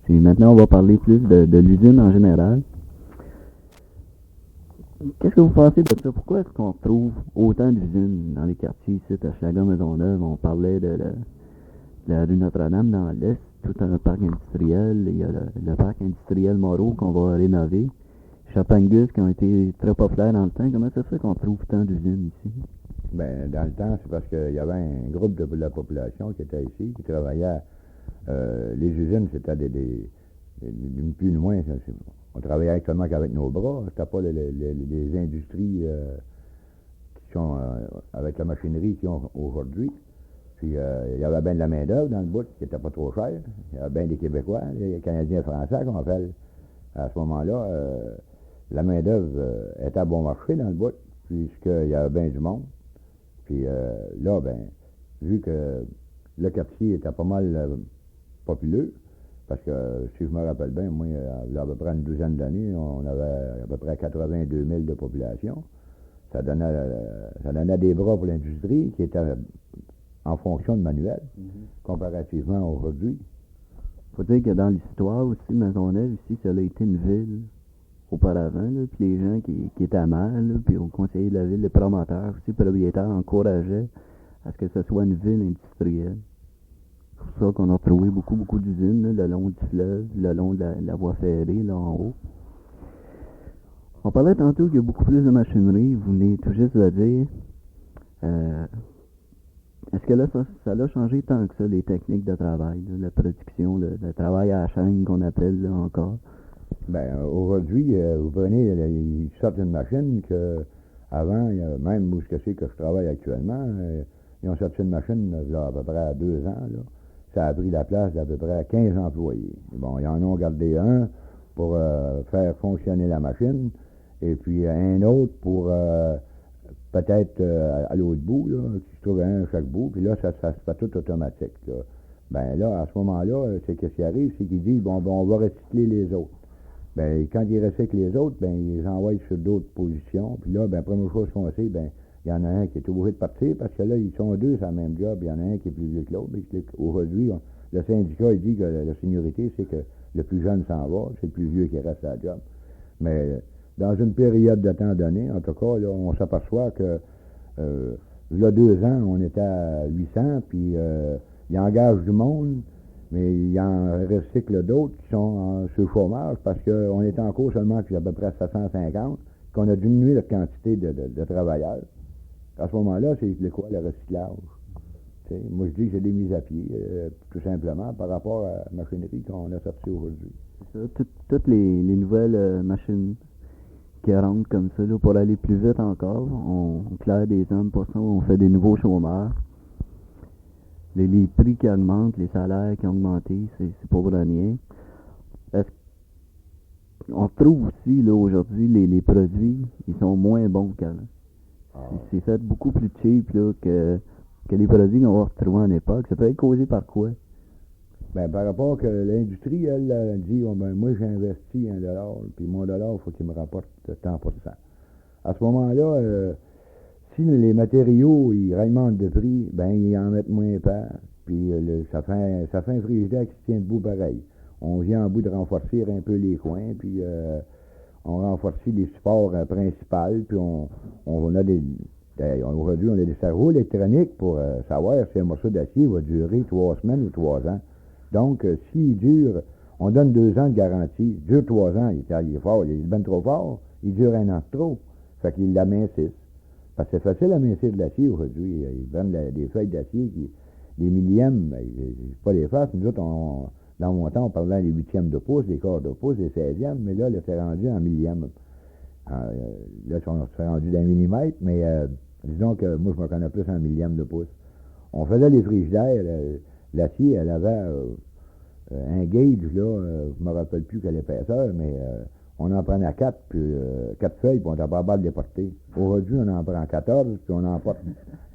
Puis maintenant, on va parler plus de l'usine en général. Qu'est-ce que vous pensez de ça? Pourquoi est-ce qu'on trouve autant d'usines dans les quartiers ici, à Schlager-Maisonneuve? On parlait de la rue Notre-Dame dans l'Est, tout un parc industriel. Il y a le parc industriel Moreau qu'on va rénover. Chapangus qui ont été très populaires dans le temps. Comment ça se fait qu'on trouve tant d'usines ici? Ben, dans le temps, c'est parce qu'il y avait un groupe de la population qui était ici, qui travaillait. Les usines, c'était ni plus ni moins. On travaillait actuellement qu'avec nos bras. C'était pas les industries qui sont avec la machinerie qui ont aujourd'hui. Puis il y avait bien de la main-d'œuvre dans le bout qui n'était pas trop cher. Il y avait bien des Québécois, les Canadiens français qu'on appelle. À ce moment-là, la main-d'œuvre était à bon marché dans le bout, puisqu'il y avait bien du monde. Puis là, ben, vu que le quartier était pas mal populeux, parce que si je me rappelle bien, moi, il y a à peu près une douzaine d'années, on avait à peu près 82 000 de population. Ça donnait des bras pour l'industrie qui était en fonction de manuel, comparativement à aujourd'hui. Faut dire que dans l'histoire aussi, Maisonneuve, ici, ça a été une ville auparavant, là, puis les gens qui étaient à mal, là, puis au conseiller de la ville, les promoteurs aussi, propriétaires, encourageaient à ce que ce soit une ville industrielle. C'est pour ça qu'on a trouvé beaucoup d'usines, là, le long du fleuve, le long de la voie ferrée, là en haut. On parlait tantôt qu'il y a beaucoup plus de machinerie, vous venez tout juste de le dire. Est-ce que là, ça a changé tant que ça, les techniques de travail, là, la production, le travail à la chaîne qu'on appelle là, encore? Ben, aujourd'hui, vous prenez, ils sortent une machine que, avant, même où c'est que je travaille actuellement, ils ont sorti une machine là, à peu près à 2 ans. Là. Ça a pris la place d'à peu près 15 employés. Bon, ils en ont gardé un pour faire fonctionner la machine, et puis un autre pour peut-être à l'autre bout, là, qui se trouve un à chaque bout, puis là, ça se fait tout automatique. Là. Ben là, à ce moment-là, c'est qu'est-ce qui arrive, c'est qu'ils disent, bon, on va recycler les autres. Ben, quand ils recyclent les autres, ben, ils les envoient sur d'autres positions, puis là, ben, première chose qu'on sait, ben, il y en a un qui est obligé de partir, parce que là, ils sont deux sur le même job, il y en a un qui est plus vieux que l'autre, mais aujourd'hui, le syndicat, il dit que la seniorité, c'est que le plus jeune s'en va, c'est le plus vieux qui reste à la job. Mais dans une période de temps donné, en tout cas, là, on s'aperçoit que il y a 2 ans, on était à 800, puis ils engagent du monde, mais ils en recyclent d'autres qui sont sur le chômage, parce qu'on est en cours seulement puis à peu près 750, qu'on a diminué la quantité de travailleurs. À ce moment-là, c'est quoi le recyclage? T'sais, moi, je dis que c'est des mises à pied, tout simplement, par rapport à la machinerie qu'on a sortie aujourd'hui. C'est ça, toutes les nouvelles machines qui rentrent comme ça, là, pour aller plus vite encore, on claire des hommes pour ça, on fait des nouveaux chômeurs. Les prix qui augmentent, les salaires qui ont augmenté, c'est pas pour rien. On trouve aussi, là, aujourd'hui, les produits, ils sont moins bons qu'avant. C'est fait beaucoup plus cheap, là, que les produits qu'on va retrouver en époque. Ça peut être causé par quoi? Ben, par rapport que l'industrie, elle dit, oh, ben, moi, j'ai investi $1, puis mon dollar, il faut qu'il me rapporte tant %. À ce moment-là, si les matériaux, ils remontent de prix, ben, ils en mettent moins peur, puis ça fait un frigidaire qui se tient debout pareil. On vient en bout de renforcer un peu les coins, puis on renforce les supports principaux, puis on a aujourd'hui, on a des cerveaux électroniques pour savoir si un morceau d'acier va durer 3 semaines ou 3 ans. Donc, s'il dure, on donne 2 ans de garantie. Il dure 3 ans, il est fort, il est bien trop fort, il dure 1 an de trop. Fait qu'il l'amincissent. Parce que c'est facile à amincir de l'acier aujourd'hui. Ils prennent des feuilles d'acier, des millièmes, c'est pas les faces. Nous autres, dans mon temps, on parlait des 8e de pouce, des quarts de pouce, des 16e, mais là, c'est rendu en millième. Là, on s'est rendu d'un millimètre, mais disons que moi, je me connais plus en millième de pouce. On faisait les frigidaires, l'acier, elle avait un gauge, là, je me rappelle plus quelle épaisseur, mais on en prenait 4 feuilles, puis on était pas capable de les porter. Aujourd'hui, on en prend 14, puis on en porte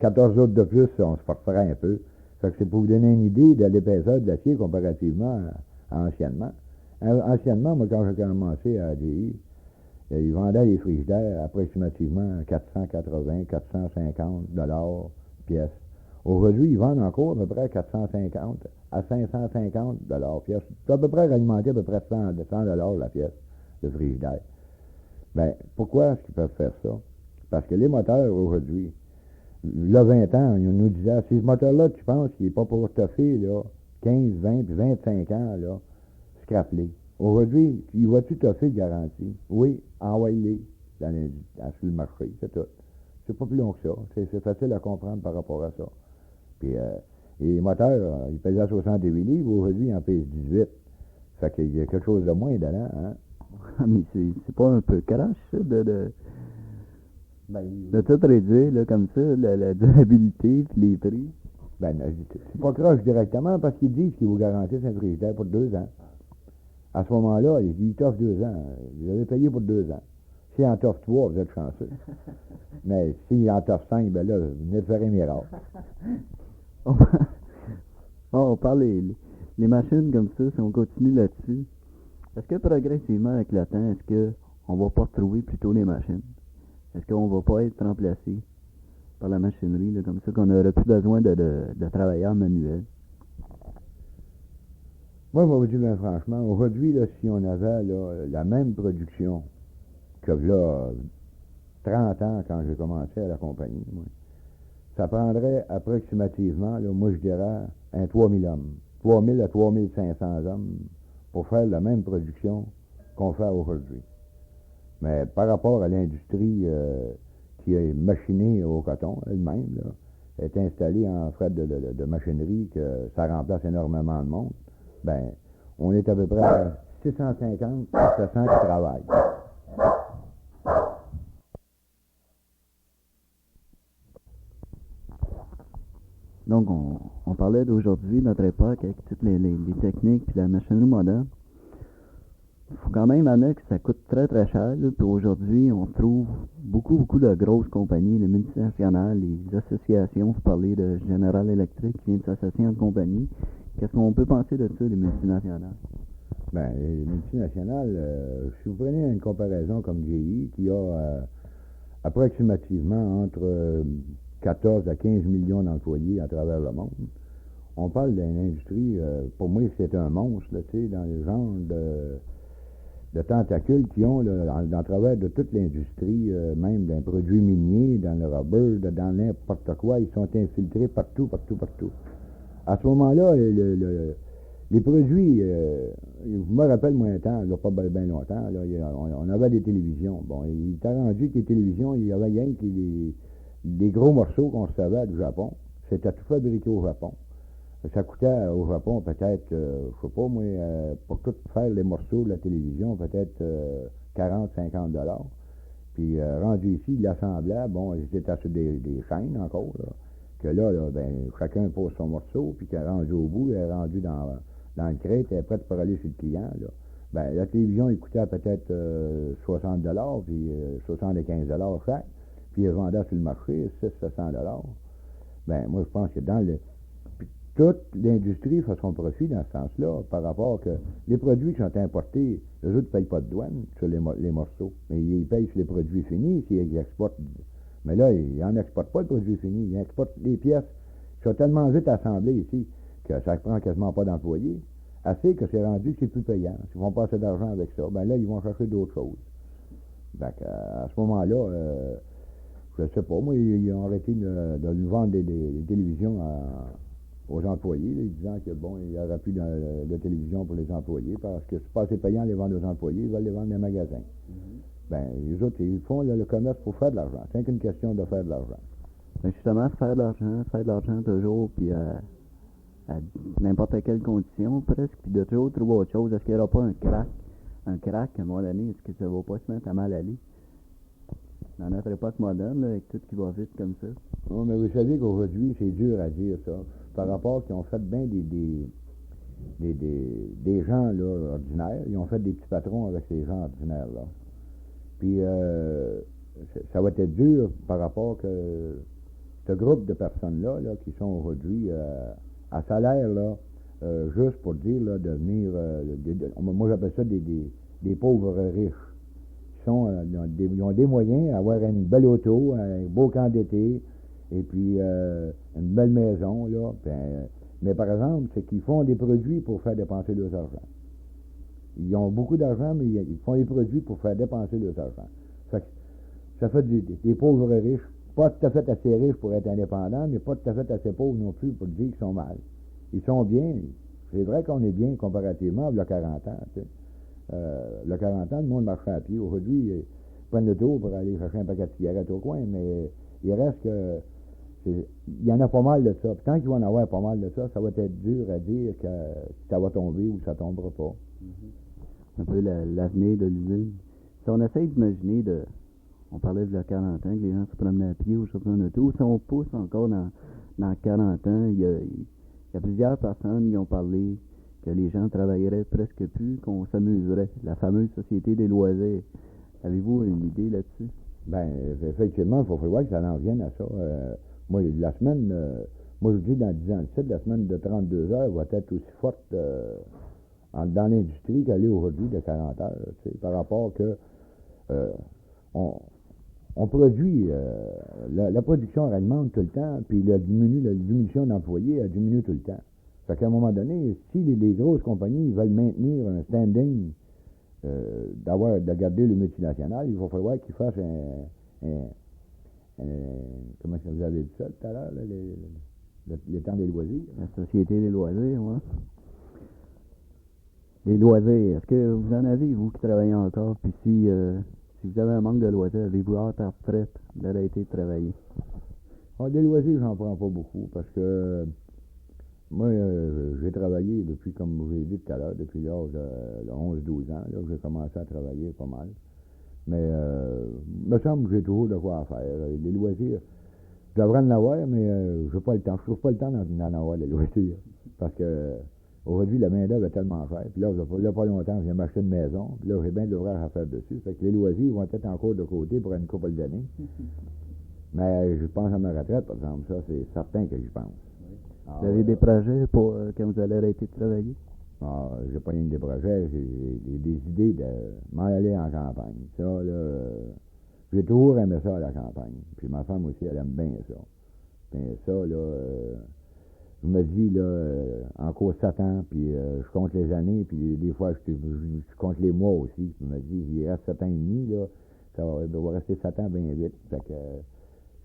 14 autres de plus, on se porterait un peu. Fait que c'est pour vous donner une idée de l'épaisseur de l'acier comparativement à anciennement. Anciennement, moi, quand j'ai commencé à ADI, ils vendaient les frigidaires approximativement 480, 450 $ pièce. Aujourd'hui, ils vendent encore à peu près 450 à 550 pièce. C'est à peu près alimenté à peu près 100 la pièce de frigidaire. Ben, pourquoi est-ce qu'ils peuvent faire ça? Parce que les moteurs, aujourd'hui, là, 20 ans, ils nous disaient, ces moteurs-là, tu penses qu'il n'est pas pour toffer, là, 15, 20, puis 25 ans, là, scrap-les. Aujourd'hui, il va-tu toffer de garantie? Oui, envoie-les sur le marché, c'est tout. C'est pas plus long que ça. C'est facile à comprendre par rapport à ça. Puis, les moteurs, ils pesaient 68 livres, aujourd'hui, ils en pèsent 18. Fait qu'il y a quelque chose de moins dedans, hein? Mais c'est pas un peu crash, ça, de tout réduire, là, comme ça, la durabilité puis les prix? Ben, c'est pas croche directement parce qu'ils disent qu'ils vous garantissent un frigidaire pour 2 ans. À ce moment-là, ils disent, t'offrent 2 ans. Vous avez payé pour 2 ans. S'ils en t'offrent 3, vous êtes chanceux. Mais s'ils en t'offrent 5, ben là, vous venez de faire un miracle. On parle les machines comme ça, si on continue là-dessus, est-ce que progressivement avec le temps, est-ce qu'on va pas retrouver plutôt les machines? Est-ce qu'on va pas être remplacé par la machinerie, là, comme ça, qu'on n'aurait plus besoin de travailleurs manuels? Moi, je vais vous dire bien franchement, aujourd'hui, là, si on avait là, la même production que là, 30 ans quand j'ai commencé à la compagnie, moi, ça prendrait approximativement, là, moi je dirais, un 3000 hommes. 3000 à 3500 hommes pour faire la même production qu'on fait aujourd'hui. Mais par rapport à l'industrie qui est machinée au coton elle-même, là, est installée en frais de machinerie, que ça remplace énormément de monde, ben, on est à peu près à 650 à 700 qui travaillent. Donc, on parlait d'aujourd'hui, notre époque, avec toutes les techniques et la machinerie moderne. Il faut quand même admettre que ça coûte très très cher. Là, puis aujourd'hui, on trouve beaucoup de grosses compagnies, les multinationales, les associations. Vous parlez de General Electric qui vient de s'associer en compagnie. Qu'est-ce qu'on peut penser de ça, les multinationales? Ben, les multinationales, si vous prenez une comparaison comme GE, qui a approximativement entre 14 à 15 millions d'employés à travers le monde, on parle d'une industrie, pour moi, c'est un monstre, là, tu sais, dans le genre de tentacules qu'ils ont là, dans travers de toute l'industrie, même d'un produit minier, dans le rubber, dans n'importe quoi, ils sont infiltrés partout. À ce moment-là, les produits, je me rappelle moins un temps, il n'y a pas bien longtemps, là, on avait des télévisions. Bon, il était rendu que les télévisions, il y avait rien que des gros morceaux qu'on recevait du Japon. C'était tout fabriqué au Japon. Ça coûtait au Japon peut-être, je sais pas moi, pour tout faire les morceaux de la télévision, peut-être 40-50 $. Puis rendu ici, l'assemblage, bon, c'était sur des chaînes encore, là, que là, ben, chacun pose son morceau, puis qu'elle est rendu au bout, elle est rendue dans le crête, elle est prête pour aller chez le client, là. Ben, la télévision, il coûtait peut-être 60 $, puis 75 $ chaque, puis elle vendait sur le marché 600-700 $. Ben, moi, je pense que dans toute l'industrie fait son profit dans ce sens-là, par rapport que les produits qui sont importés, eux autres ne payent pas de douane sur les morceaux, mais ils payent sur les produits finis s'ils exportent. Mais là, ils n'en exportent pas de produits finis, ils exportent des pièces qui sont tellement vite assemblées ici que ça ne prend quasiment pas d'employés, assez que c'est rendu que c'est plus payant. S'ils font pas assez d'argent avec ça, ben là, ils vont chercher d'autres choses. Donc, à ce moment-là, je ne sais pas, moi, ils ont arrêté de nous vendre des télévisions aux employés, là, disant que bon, il n'y aura plus de télévision pour les employés parce que c'est pas assez payant de les vendre aux employés, ils veulent les vendre dans les magasins. Ben, les autres, ils font là, le commerce pour faire de l'argent. C'est qu'une question de faire de l'argent. Ben justement, faire de l'argent toujours, puis à n'importe quelle condition presque, puis de toujours trouver autre chose. Est-ce qu'il n'y aura pas un crack à un moment donné? Est-ce que ça ne va pas se mettre à mal aller? Dans notre époque moderne, là, avec tout qui va vite comme ça. Non, mais vous savez qu'aujourd'hui, c'est dur à dire ça. Par rapport qu'ils ont fait bien des gens là, ordinaires, ils ont fait des petits patrons avec ces gens ordinaires-là. Puis, ça va être dur par rapport que ce groupe de personnes-là là, qui sont aujourd'hui à salaire, là, juste pour dire, là, devenir, moi j'appelle ça des pauvres riches. Ils ont des moyens, avoir une belle auto, un beau camp d'été, et puis une belle maison, là. Mais par exemple, c'est qu'ils font des produits pour faire dépenser leurs argent. Ils ont beaucoup d'argent, mais ils font des produits pour faire dépenser leurs argent. Ça fait des pauvres riches, pas tout à fait assez riches pour être indépendants, mais pas tout à fait assez pauvres non plus pour dire qu'ils sont mal. Ils sont bien. C'est vrai qu'on est bien comparativement il y a 40 ans. Tu sais. Il y a 40 ans, le monde marchait à pied. Aujourd'hui, ils prennent le tour pour aller chercher un paquet de cigarettes au coin, mais il reste que... Il y en a pas mal de ça. Puis tant qu'il va en avoir pas mal de ça, ça va être dur à dire que ça va tomber ou ça tombera pas. Un peu l'avenir de l'usine. Si on essaie d'imaginer on parlait de la 40 ans, que les gens se promenaient à pied aujourd'hui en auto. Si on pousse encore dans 40 ans, il y a plusieurs personnes qui ont parlé que les gens travailleraient presque plus, qu'on s'amuserait. La fameuse société des loisirs. Avez-vous une idée là-dessus? Ben, effectivement, il faut voir que ça en vienne à ça. Moi, la semaine, moi je dis dans 10 ans, la semaine de 32 heures va être aussi forte dans l'industrie qu'elle est aujourd'hui de 40 heures. Par rapport que on produit, la production augmente tout le temps, puis la diminution d'employés a diminué tout le temps. Fait qu'à un moment donné, si les grosses compagnies veulent maintenir un standing de garder le multinational, il va falloir qu'ils fassent comment vous avez dit ça tout à l'heure, les temps des loisirs? La société des loisirs, oui. Les loisirs, est-ce que vous en avez, vous qui travaillez encore, puis si vous avez un manque de loisirs, avez-vous hâte à retraite d'arrêter de travailler? Des loisirs, j'en prends pas beaucoup, parce que moi, j'ai travaillé depuis, comme je l'ai dit tout à l'heure, depuis l'âge de 11-12 ans, là, j'ai commencé à travailler pas mal. Mais il me semble que j'ai toujours de quoi faire. Les loisirs, je devrais en avoir, mais j'ai pas le temps. Je trouve pas le temps d'en avoir, les loisirs. Parce que aujourd'hui, la main-d'œuvre est tellement chère. Puis là, il n'y a pas longtemps, je viens m'acheter une maison. Puis là, j'ai bien de l'ouvrage à faire dessus. Fait que les loisirs vont être encore de côté pour une couple d'années. Mais je pense à ma retraite, par exemple. Ça, c'est certain que j'y pense. Vous avez des projets pour quand vous allez arrêter de travailler? J'ai pas rien que des projets, j'ai des idées de m'en aller en campagne. Ça, là, j'ai toujours aimé ça, la campagne. Puis ma femme aussi, elle aime bien ça. Bien ça, là, je me dis, là, encore 7 ans, puis je compte les années, puis des fois, je compte les mois aussi. Puis je me dis, il reste 7 ans et demi, là, ça va rester 7 ans bien vite. Fait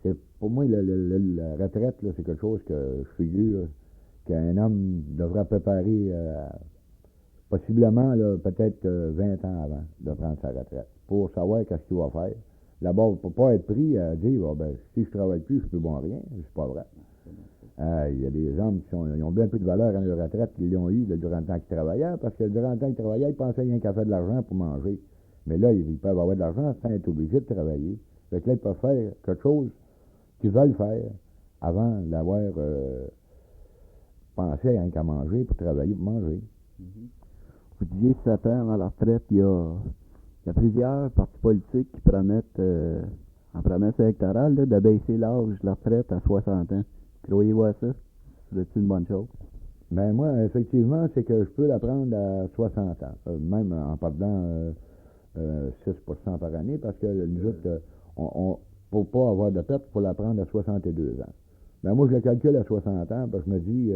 que, pour moi, la retraite, là, c'est quelque chose que je figure qu'un homme devrait préparer possiblement, là, peut-être 20 ans avant de prendre sa retraite, pour savoir qu'est-ce qu'il va faire. D'abord, pour pas être pris à dire, si je travaille plus, je peux bon rien. C'est pas vrai. Il y a des hommes qui ont bien plus de valeur à leur retraite qu'ils l'ont eu durant le temps qu'ils travaillaient, parce que durant le temps qu'ils travaillaient, ils pensaient rien qu'à faire de l'argent pour manger. Mais là, ils peuvent avoir de l'argent sans être obligés de travailler. Fait que là, ils peuvent faire quelque chose qu'ils veulent faire avant d'avoir pensé rien qu'à manger pour travailler pour manger. Vous disiez 7 ans avant la retraite, il y a plusieurs partis politiques qui promettent, en promesse électorale, d'abaisser l'âge de la retraite à 60 ans. Croyez-vous à ça? C'est une bonne chose? Ben moi, effectivement, c'est que je peux la prendre à 60 ans, même en perdant 6% par année, parce que nous autres, pour pas avoir de perte, il faut la prendre à 62 ans. Ben moi, je le calcule à 60 ans, parce que je me dis,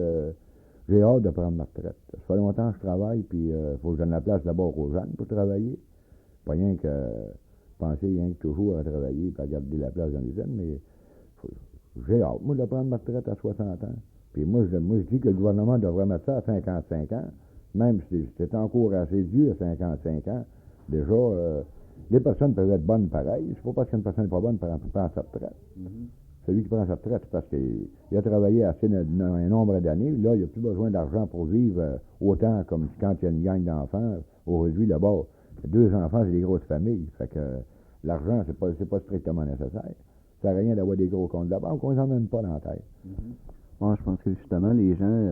j'ai hâte de prendre ma retraite. Ça fait longtemps que je travaille, puis il faut que je donne la place d'abord aux jeunes pour travailler. Pas rien que penser rien que toujours à travailler et à garder la place dans l'usine, mais j'ai hâte, moi, de prendre ma retraite à 60 ans. Puis moi, je dis que le gouvernement devrait mettre ça à 55 ans, même si c'est encore assez vieux à 55 ans. Déjà, les personnes peuvent être bonnes pareil. C'est pas parce qu'une personne n'est pas bonne prend sa retraite. Celui qui prend sa retraite, c'est parce qu'il a travaillé assez un nombre d'années. Là, il n'a plus besoin d'argent pour vivre autant comme quand il y a une gang d'enfants. Aujourd'hui, d'abord, 2 enfants, c'est des grosses familles. Fait que l'argent, c'est pas strictement nécessaire. Ça sert à rien d'avoir des gros comptes de la banque, on ne les emmène pas dans la tête. Moi, je pense que justement, les gens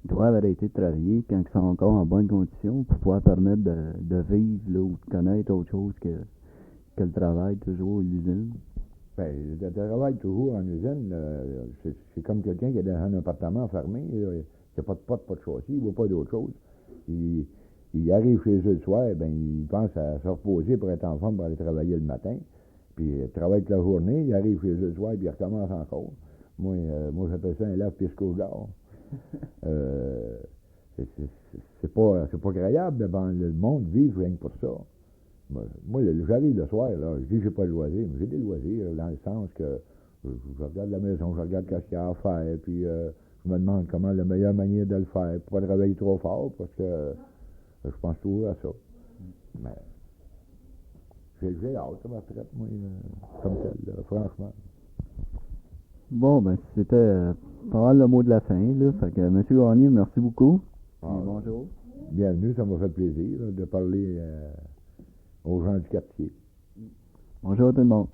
doivent arrêter de travailler quand ils sont encore en bonne condition pour pouvoir permettre de vivre là, ou de connaître autre chose que le travail toujours à l'usine. Ben, le travail toujours en usine, c'est comme quelqu'un qui est dans un appartement fermé, il n'a pas de porte, pas de châssis, il ne voit pas d'autre chose. Il arrive chez eux le soir, ben, il pense à se reposer pour être en forme pour aller travailler le matin. Puis il travaille toute la journée, il arrive chez eux le soir, puis il recommence encore. Moi j'appelle ça un lave pisco gare. C'est pas agréable, mais le monde vit rien que pour ça. Moi, j'arrive le soir, là, je dis que j'ai pas de loisirs, mais j'ai des loisirs, dans le sens que je regarde la maison, je regarde ce qu'il y a à faire, puis je me demande comment la meilleure manière de le faire, pour pas travailler trop fort, parce que je pense toujours à ça. Mais j'ai hâte à ma retraite, moi, comme tel, franchement. Bon, ben, c'était pas mal le mot de la fin, là. Fait que, M. Gagné, merci beaucoup. Bonjour. Bienvenue, ça m'a fait plaisir de parler aux gens du quartier. Bonjour à tout le monde.